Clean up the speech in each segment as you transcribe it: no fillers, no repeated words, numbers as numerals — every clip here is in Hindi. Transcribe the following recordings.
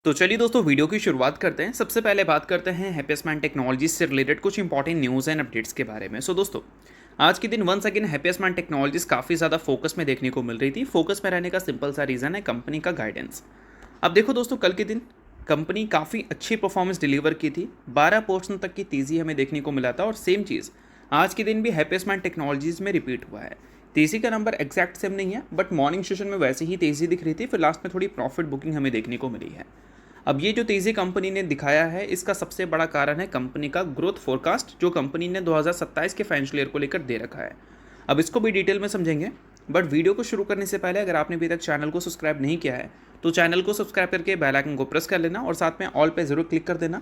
तो चलिए दोस्तों वीडियो की शुरुआत करते हैं। सबसे पहले बात करते हैं हैप्पीएस्टमाइंड टेक्नोलॉजीज से रिलेटेड कुछ इंपॉर्टेंट न्यूज़ एंड अपडेट्स के बारे में। दोस्तों आज के दिन वंस अगेन हैप्पीएस्टमाइंड टेक्नोलॉजीज काफ़ी ज़्यादा फोकस में देखने को मिल रही थी। फोकस में रहने का सिंपल सा रीज़न है कंपनी का गाइडेंस। अब देखो दोस्तों, कल के दिन कंपनी काफ़ी अच्छी परफॉर्मेंस डिलीवर की थी, 12% तक की तेज़ी हमें देखने को मिला था। और सेम चीज़ आज के दिन भी हैप्पीएस्टमाइंड टेक्नोलॉजीज में रिपीट हुआ है। तेज़ी का नंबर एग्जैक्ट सेम नहीं है, बट मॉर्निंग सेशन में वैसे ही तेज़ी दिख रही थी, फिर लास्ट में थोड़ी प्रॉफिट बुकिंग हमें देखने को मिली है। अब ये जो तेज़ी कंपनी ने दिखाया है, इसका सबसे बड़ा कारण है कंपनी का ग्रोथ फोरकास्ट, जो कंपनी ने 2027 के फाइनेंशियल ईयर को लेकर दे रखा है। अब इसको भी डिटेल में समझेंगे, बट वीडियो को शुरू करने से पहले अगर आपने अभी तक चैनल को सब्सक्राइब नहीं किया है तो चैनल को सब्सक्राइब करके बेल आइकन को प्रेस कर लेना और साथ में ऑल पे ज़रूर क्लिक कर देना।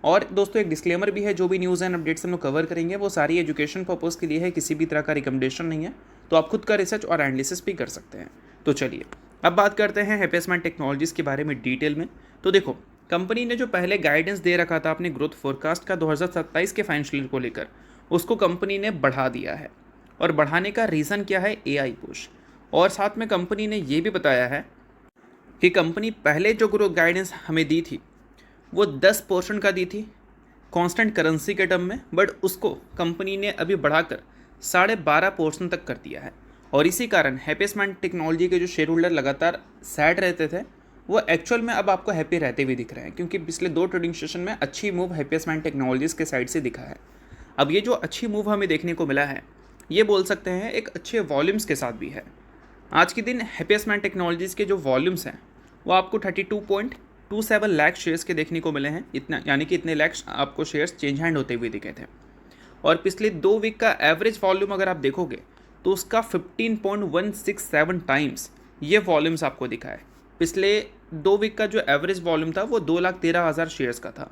और दोस्तों एक डिस्क्लेमर भी है, जो भी न्यूज़ एंड अपडेट्स हम लोग कवर करेंगे वो सारी एजुकेशन पर्पज़ के लिए है, किसी भी तरह का रिकमेंडेशन नहीं है, तो आप खुद का रिसर्च और एनालिसिस भी कर सकते हैं। तो चलिए अब बात करते हैं हैप्पीएस्टमाइंड टेक्नोलॉजीज़ के बारे में डिटेल में। तो देखो, कंपनी ने जो पहले गाइडेंस दे रखा था अपने ग्रोथ फोरकास्ट का 2027 के फाइनेंशियल ईयर को लेकर, उसको कंपनी ने बढ़ा दिया है। और बढ़ाने का रीज़न क्या है? AI push. और साथ में कंपनी ने ये भी बताया है कि कंपनी पहले जो ग्रोथ गाइडेंस हमें दी थी वो 10% का दी थी कांस्टेंट करेंसी के टर्म में, बट उसको कंपनी ने अभी बढ़ाकर 12.5% तक कर दिया है। और इसी कारण हैप्पीएस्टमाइंड टेक्नोलॉजी के जो शेयर होल्डर लगातार सैड रहते थे, वो एक्चुअल में अब आपको हैप्पी रहते हुए दिख रहे हैं, क्योंकि पिछले 2 ट्रेडिंग सेशन में अच्छी मूव हैप्पीएस्टमाइंड टेक्नोलॉजीज़ के साइड से दिखा है। अब ये जो अच्छी मूव हमें देखने को मिला है, ये बोल सकते हैं एक अच्छे वॉल्यूम्स के साथ भी है। आज के दिन हैप्पीएस्टमाइंड टेक्नोलॉजीज़ के जो वॉल्यूम्स हैं वो आपको 32.27 लाख शेयर्स के देखने को मिले हैं। इतना यानी कि इतने लाख आपको शेयर्स चेंज हैंड होते हुए दिखे थे। और पिछले 2 वीक का एवरेज वॉल्यूम अगर आप देखोगे तो उसका 15.167 टाइम्स ये वॉल्यूम्स आपको दिखा है। पिछले 2 वीक का जो एवरेज वॉल्यूम था वो 2,13,000 शेयर्स का था,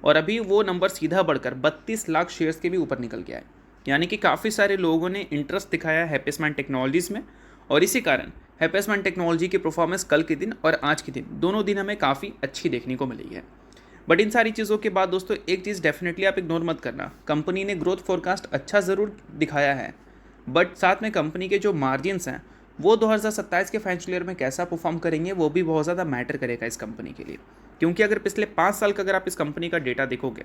और अभी वो नंबर सीधा बढ़कर 32 लाख शेयर्स के भी ऊपर निकल गया है। यानी कि काफ़ी सारे लोगों ने इंटरेस्ट दिखाया है हैप्पीएस्टमाइंड टेक्नोलॉजीज़ में, और इसी कारण हैप्पीएस्टमाइंड टेक्नोलॉजी की परफॉर्मेंस कल के दिन और आज के दिन दोनों दिन हमें काफ़ी अच्छी देखने को मिली है। बट इन सारी चीज़ों के बाद दोस्तों एक चीज़ डेफिनेटली आप इग्नोर मत करना, कंपनी ने ग्रोथ फोरकास्ट अच्छा ज़रूर दिखाया है, बट साथ में कंपनी के जो मार्जिन्स हैं वो 2027 के फाइनेंशियल ईयर में कैसा परफॉर्म करेंगे वो भी बहुत ज़्यादा मैटर करेगा इस कंपनी के लिए। क्योंकि अगर पिछले 5 साल का अगर आप इस कंपनी का डेटा देखोगे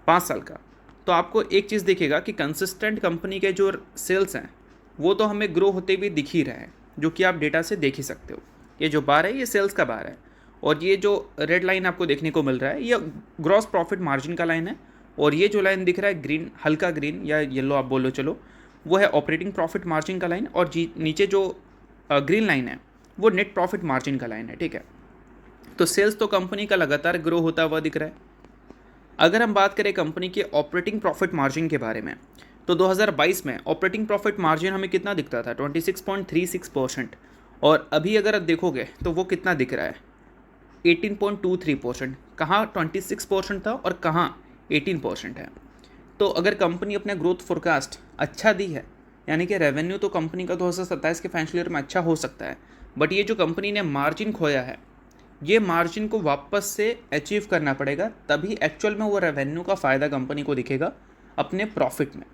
5 साल का, तो आपको एक चीज़ दिखेगा कि कंसिस्टेंट कंपनी के जो सेल्स हैं वो तो हमें ग्रो होते हुए दिख ही रहे हैं, जो कि आप डेटा से देख ही सकते हो। ये जो बार है ये सेल्स का बार है, और ये जो रेड लाइन आपको देखने को मिल रहा है ये ग्रॉस प्रॉफिट मार्जिन का लाइन है, और ये जो लाइन दिख रहा है ग्रीन, हल्का ग्रीन या येलो आप बोलो चलो, वो है ऑपरेटिंग प्रॉफिट मार्जिन का लाइन, और नीचे जो ग्रीन लाइन है वो नेट प्रॉफिट मार्जिन का लाइन है। ठीक है, तो सेल्स तो कंपनी का लगातार ग्रो होता हुआ दिख रहा है। अगर हम बात करें कंपनी के ऑपरेटिंग प्रॉफिट मार्जिन के बारे में, तो 2022 में ऑपरेटिंग प्रॉफिट मार्जिन हमें कितना दिखता था? 26.36%। और अभी अगर आप देखोगे तो वो कितना दिख रहा है? 18.23%। कहाँ 26% था और कहाँ 18% है। तो अगर कंपनी अपना ग्रोथ फोरकास्ट अच्छा दी है, यानी कि रेवेन्यू तो कंपनी का 2027 के फाइनेंशियल ईयर में अच्छा हो सकता है, बट ये जो कंपनी ने मार्जिन खोया है, ये मार्जिन को वापस से अचीव करना पड़ेगा, तभी एक्चुअल में वो रेवेन्यू का फ़ायदा कंपनी को दिखेगा अपने प्रॉफिट में।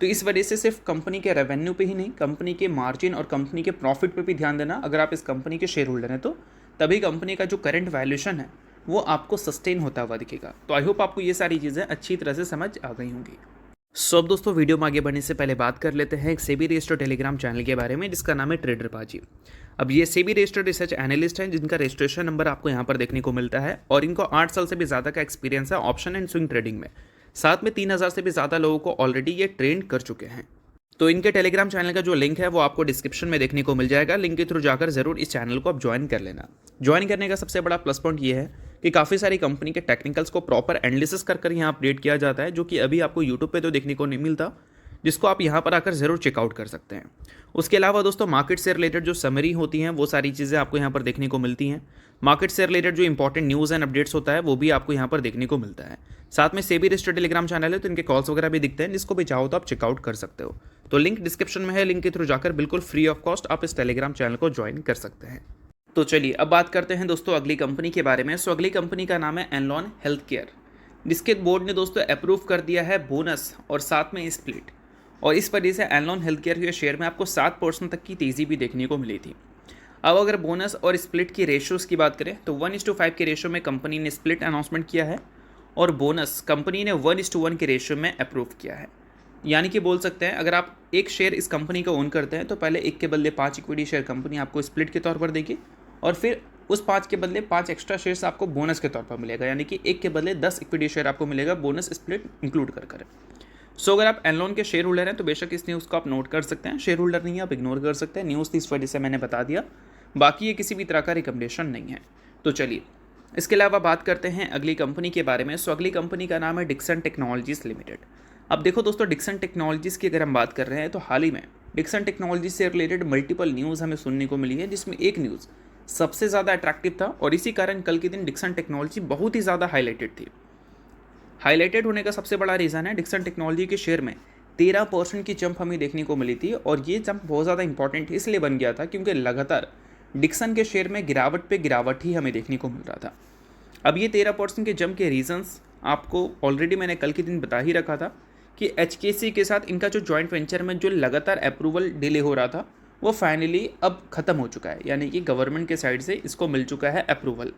तो इस वजह से सिर्फ कंपनी के रेवेन्यू पे ही नहीं, कंपनी के मार्जिन और कंपनी के प्रॉफिट पे भी ध्यान देना अगर आप इस कंपनी के शेयर होल्डर हैं, तो तभी कंपनी का जो करंट वैल्यूएशन है वो आपको सस्टेन होता हुआ दिखेगा। तो आई होप आपको ये सारी चीज़ें अच्छी तरह से समझ आ गई होंगी। अब दोस्तों वीडियो में आगे बढ़ने से पहले बात कर लेते हैं एक सेबी रजिस्टर्ड टेलीग्राम चैनल के बारे में, जिसका नाम है ट्रेडर बाजी। अब ये सेबी रजिस्टर्ड रिसर्च एनालिस्ट हैं, जिनका रजिस्ट्रेशन नंबर आपको यहाँ पर देखने को मिलता है, और इनको 8 साल से भी ज़्यादा का एक्सपीरियंस है ऑप्शन एंड स्विंग ट्रेडिंग में। साथ में 3000 से भी ज़्यादा लोगों को ऑलरेडी ये ट्रेंड कर चुके हैं। तो इनके टेलीग्राम चैनल का जो लिंक है वो आपको डिस्क्रिप्शन में देखने को मिल जाएगा। लिंक के थ्रू जाकर जरूर इस चैनल को आप ज्वाइन कर लेना। ज्वाइन करने का सबसे बड़ा प्लस पॉइंट ये है कि काफ़ी सारी कंपनी के टेक्निकल्स को प्रॉपर एनालिसिस कर यहाँ अपडेट किया जाता है, जो कि अभी आपको यूट्यूब पे तो देखने को नहीं मिलता, जिसको आप यहाँ पर आकर ज़रूर चेकआउट कर सकते हैं। उसके अलावा दोस्तों मार्केट से रिलेटेड जो समरी होती हैं वो सारी चीज़ें आपको यहाँ पर देखने को मिलती हैं। मार्केट से रिलेटेड जो इंपॉर्टेंट न्यूज़ एंड अपडेट्स होता है वो भी आपको यहाँ पर देखने को मिलता है। साथ में सेबी रजिस्टर्ड टेलीग्राम चैनल है, तो इनके कॉल्स वगैरह भी दिखते हैं, जिसको भी चाहो तो आप चेकआउट कर सकते हो। तो लिंक डिस्क्रिप्शन में है, लिंक के थ्रू जाकर बिल्कुल फ्री ऑफ कॉस्ट आप इस टेलीग्राम चैनल को ज्वाइन कर सकते हैं। तो चलिए अब बात करते हैं दोस्तों अगली कंपनी के बारे में। अगली कंपनी का नाम है एनलॉन हेल्थ केयर, जिसके बोर्ड ने दोस्तों अप्रूव कर दिया है बोनस और साथ में स्प्लिट, और इस वजह से एनलॉन हेल्थ केयर के शेयर में आपको 7% तक की तेज़ी भी देखने को मिली थी। अब अगर बोनस और स्प्लिट की रेशियोज़ की बात करें तो 1:5 के रेशियो में कंपनी ने स्प्लिट अनाउंसमेंट किया है और बोनस कंपनी ने 1:1 के रेशियो में अप्रूव किया है। यानी कि बोल सकते हैं अगर आप एक शेयर इस कंपनी का ओन करते हैं तो पहले एक के बदले 5 इक्विटी शेयर कंपनी आपको स्प्लिट के तौर पर देगी और फिर उस 5 के बदले 5 एक्स्ट्रा शेयर्स आपको बोनस के तौर पर मिलेगा, यानी कि एक के बदले 10 इक्विटी शेयर आपको मिलेगा बोनस स्प्लिट इंक्लूड कर। सो अगर आप एनलॉन के शेयर होल्डर हैं तो बेशक इस न्यूज़ को आप नोट कर सकते हैं, शेयर होल्डर नहीं है आप इग्नोर कर सकते हैं, न्यूज़ थी इस वजह से मैंने बता दिया, बाकी ये किसी भी तरह का रिकमेंडेशन नहीं है। तो चलिए इसके अलावा बात करते हैं अगली कंपनी के बारे में। सो अगली कंपनी का नाम है डिक्सन टेक्नोलॉजीज़ लिमिटेड। अब देखो दोस्तों, डिक्सन टेक्नोलॉजीज़ की अगर हम बात कर रहे हैं तो हाल ही में डिक्सन टेक्नोलॉजी से रिलेटेड मल्टीपल न्यूज़ हमें सुनने को मिली है, जिसमें एक न्यूज़ सबसे ज़्यादा अट्रैक्टिव था और इसी कारण कल के दिन डिक्सन टेक्नोलॉजी बहुत ही ज़्यादा हाईलाइटेड थी। हाईलाइटेड होने का सबसे बड़ा रीज़न है डिक्सन टेक्नोलॉजी के शेयर में 13% की जंप हमें देखने को मिली थी और ये जंप बहुत ज़्यादा इंपॉर्टेंट इसलिए बन गया था क्योंकि लगातार डिक्सन के शेयर में गिरावट पे गिरावट ही हमें देखने को मिल रहा था। अब ये 13% के जंप के रीजंस आपको ऑलरेडी मैंने कल के दिन बता ही रखा था कि HKC के साथ इनका जो जॉइंट वेंचर में जो लगातार अप्रूवल डिले हो रहा था वो फाइनली अब ख़त्म हो चुका है, यानी कि गवर्नमेंट के साइड से इसको मिल चुका है अप्रूवल।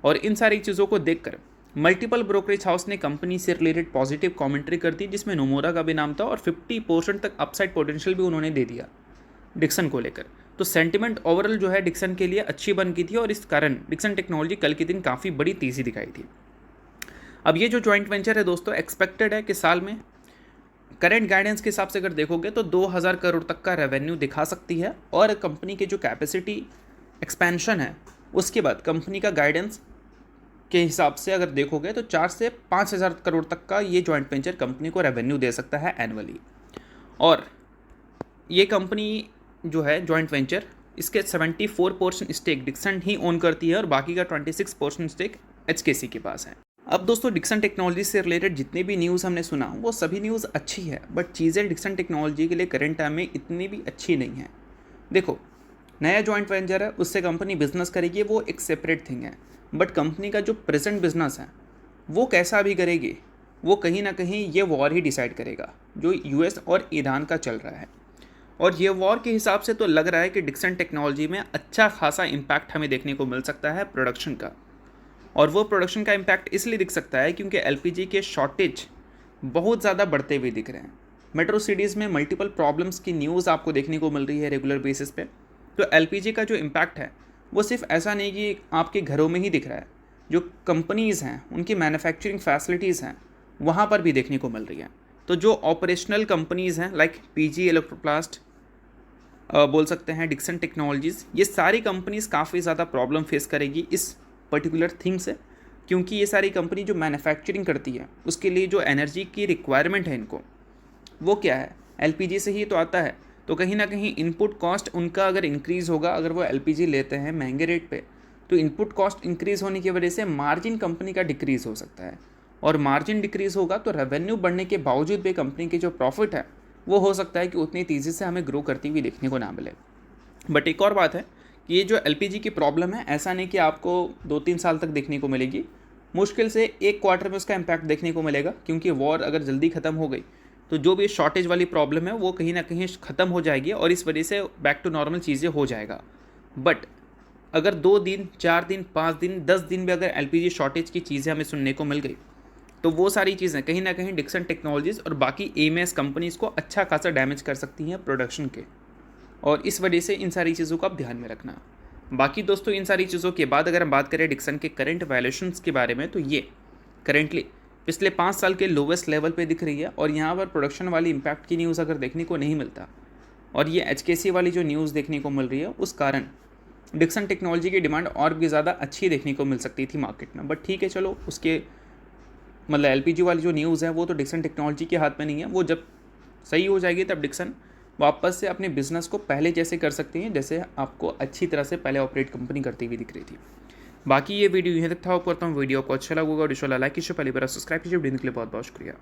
और इन सारी चीज़ों को देखकर मल्टीपल ब्रोकरेज हाउस ने कंपनी से रिलेटेड पॉजिटिव कमेंट्री कर दी, जिसमें नोमोरा का भी नाम था और 50% तक अपसाइड पोटेंशियल भी उन्होंने दे दिया डिक्सन को लेकर। तो सेंटिमेंट ओवरऑल जो है डिक्सन के लिए अच्छी बन गई थी और इस कारण डिक्सन टेक्नोलॉजी कल के दिन काफ़ी बड़ी तेज़ी दिखाई थी। अब ये जो जॉइंट वेंचर है दोस्तों, एक्सपेक्टेड है कि साल में करंट गाइडेंस के हिसाब से अगर देखोगे तो 2000 करोड़ तक का रेवेन्यू दिखा सकती है और कंपनी के जो कैपेसिटी एक्सपेंशन है उसके बाद कंपनी का गाइडेंस के हिसाब से अगर देखोगे तो 4 से 5000 करोड़ तक का ये जॉइंट वेंचर कंपनी को रेवेन्यू दे सकता है एनुअली। और ये कंपनी जो है जॉइंट वेंचर, इसके 74% स्टेक डिक्सन ही ओन करती है और बाकी का 26% स्टेक HKC के पास है। अब दोस्तों, डिक्सन टेक्नोलॉजी से रिलेटेड जितनी भी न्यूज़ हमने सुना वो सभी न्यूज़ अच्छी है, बट चीज़ें डिक्सन टेक्नोलॉजी के लिए करंट टाइम में इतनी भी अच्छी नहीं है। देखो, नया जॉइंट वेंचर है, उससे कंपनी बिजनेस करेगी, वो एक सेपरेट थिंग है, बट कंपनी का जो प्रेजेंट बिजनेस है वो कैसा भी करेगी वो कहीं ना कहीं ये वॉर ही डिसाइड करेगा जो US और ईरान का चल रहा है। और ये वॉर के हिसाब से तो लग रहा है कि डिक्सन टेक्नोलॉजी में अच्छा खासा इम्पैक्ट हमें देखने को मिल सकता है प्रोडक्शन का। और वो प्रोडक्शन का इम्पैक्ट इसलिए दिख सकता है क्योंकि LPG के शॉर्टेज बहुत ज़्यादा बढ़ते हुए दिख रहे हैं। मेट्रो सिटीज़ में मल्टीपल प्रॉब्लम्स की न्यूज़ आपको देखने को मिल रही है रेगुलर बेसिस पे। तो LPG का जो इम्पैक्ट है वो सिर्फ ऐसा नहीं कि आपके घरों में ही दिख रहा है, जो कंपनीज़ हैं उनकी मैन्युफैक्चरिंग फैसिलिटीज़ हैं वहाँ पर भी देखने को मिल रही हैं। तो जो ऑपरेशनल कंपनीज़ हैं लाइक PG इलेक्ट्रोप्लास्ट बोल सकते हैं, डिक्सन टेक्नोलॉजीज़, ये सारी कंपनीज़ काफ़ी ज़्यादा प्रॉब्लम फेस करेगी इस पर्टिकुलर थिंग से, क्योंकि ये सारी कंपनी जो मैन्युफैक्चरिंग करती है उसके लिए जो एनर्जी की रिक्वायरमेंट है इनको वो क्या है, LPG से ही तो आता है। तो कहीं ना कहीं इनपुट कॉस्ट उनका अगर इंक्रीज़ होगा, अगर वो LPG लेते हैं महंगे रेट पे, तो इनपुट कॉस्ट इंक्रीज़ होने की वजह से मार्जिन कंपनी का डिक्रीज़ हो सकता है और मार्जिन डिक्रीज़ होगा तो रेवेन्यू बढ़ने के बावजूद भी कंपनी की जो प्रॉफिट है वो हो सकता है कि उतनी तेज़ी से हमें ग्रो करती हुई देखने को ना मिले। बट एक और बात है कि ये जो LPG की प्रॉब्लम है ऐसा नहीं कि आपको 2-3 साल तक देखने को मिलेगी, मुश्किल से 1 क्वार्टर में उसका इम्पैक्ट देखने को मिलेगा, क्योंकि वॉर अगर जल्दी ख़त्म हो गई तो जो भी शॉर्टेज वाली प्रॉब्लम है वो कहीं ना कहीं ख़त्म हो जाएगी और इस वजह से बैक टू नॉर्मल चीज़ें हो जाएगा। बट अगर 2 दिन, 4 दिन, 5 दिन, 10 दिन भी अगर LPG शॉर्टेज की चीज़ें हमें सुनने को मिल गई तो वो सारी चीज़ें कहीं ना कहीं डिक्सन टेक्नोलॉजीज़ और बाकी AMS कंपनीज़ को अच्छा खासा डैमेज कर सकती हैं प्रोडक्शन के, और इस वजह से इन सारी चीज़ों को आप ध्यान में रखना। बाकी दोस्तों, इन सारी चीज़ों के बाद अगर हम बात करें डिक्सन के करंट वैल्यूएशंस के बारे में तो ये करेंटली पिछले 5 साल के लोवेस्ट लेवल पे दिख रही है और यहाँ पर प्रोडक्शन वाली इम्पैक्ट की न्यूज़ अगर देखने को नहीं मिलता और ये HKC वाली जो न्यूज़ देखने को मिल रही है उस कारण डिक्सन टेक्नोलॉजी की डिमांड और भी ज़्यादा अच्छी देखने को मिल सकती थी मार्केट में। बट ठीक है, चलो उसके मतलब LPG वाली जो न्यूज़ है वो तो डिक्सन टेक्नोलॉजी के हाथ में नहीं है, वो जब सही हो जाएगी तब डिक्सन वापस से अपने बिजनेस को पहले जैसे कर सकती हैं जैसे आपको अच्छी तरह से पहले ऑपरेट कंपनी करती हुई दिख रही थी। बाकी ये वीडियो यहीं तक था। करता हूँ वीडियो को अच्छा लगा और लाइक कीजिए, पहली बार सब्सक्राइब कीजिए। वीडियो के लिए बहुत बहुत शुक्रिया।